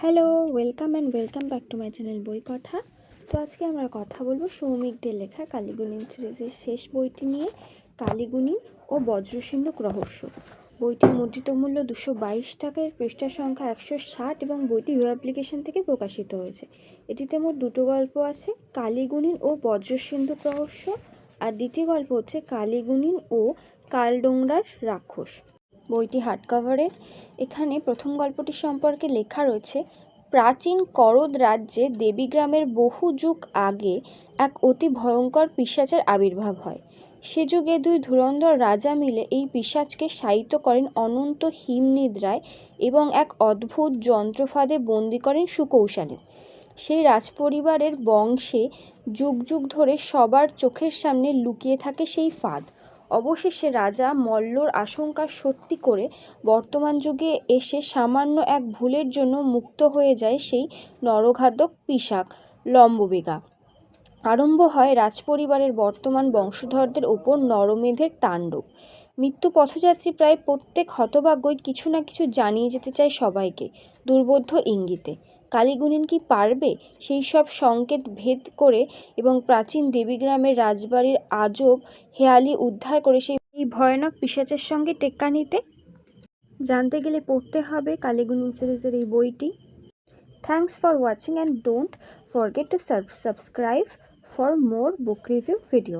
Hello, welcome back to my channel বই কথা। তো আজকে আমরা কথা বলবো সৌমিক দের লেখা কালীগুণিন সিরিজের শেষ বইটি নিয়ে, কালীগুণিন ও বজ্রসিন্ধুক রহস্য। বইটির মুদ্রিত মূল্য 222 টাকা, এর পৃষ্ঠা সংখ্যা 160 এবং বইটি ওয়েব অ্যাপ্লিকেশন থেকে প্রকাশিত হয়েছে। এটিতে মোট দুটো গল্প আছে, কালীগুণিন ও বজ্রসিন্ধুক রহস্য, আর দ্বিতীয় গল্প হচ্ছে কালীগুণিন ও কালডোংরার রাক্ষস। বইটি হার্ড কভারের। এখানে প্রথম গল্পটি সম্পর্কে লেখা রয়েছে, প্রাচীন করদ রাজ্যে দেবীগ্রামের বহু যুগ আগে এক অতি ভয়ঙ্কর পিশাচের আবির্ভাব হয়। সে যুগে দুই ধুরন্ধর রাজা মিলে এই পিশাচকে শায়িত করেন অনন্ত হিমনিদ্রায় এবং এক অদ্ভুত যন্ত্রফাঁদে বন্দি করেন সুকৌশলে। সেই রাজপরিবারের বংশে যুগ যুগ ধরে সবার চোখের সামনে লুকিয়ে থাকে সেই ফাঁদ। অবশেষে রাজা মল্লর আশঙ্কা সত্যি করে বর্তমান যুগে এসে সামান্য এক ভুলের জন্য মুক্ত হয়ে যায় সেই নরঘাতক পিশাচ লম্ববেগা। আরম্ভ হয় রাজপরিবারের বর্তমান বংশধরদের ওপর নরমেধের তাণ্ডব। মৃত্যু পথযাত্রী প্রায় প্রত্যেক হতভাগ্যই কিছু না কিছু জানিয়ে যেতে চায় সবাইকে, দুর্বোধ্য ইঙ্গিতে। কালীগুণিন কি পারবে সেই সব সংকেত ভেদ করে এবং প্রাচীন দেবীগ্রামের রাজবাড়ির আজব হেয়ালি উদ্ধার করে সেই ভয়ানক পিশাচের সঙ্গে টেক্কা নিতে? জানতে গেলে পড়তে হবে কালীগুণিন সিরিজের এই বইটি। Thanks for watching and don't forget to subscribe for more book review video.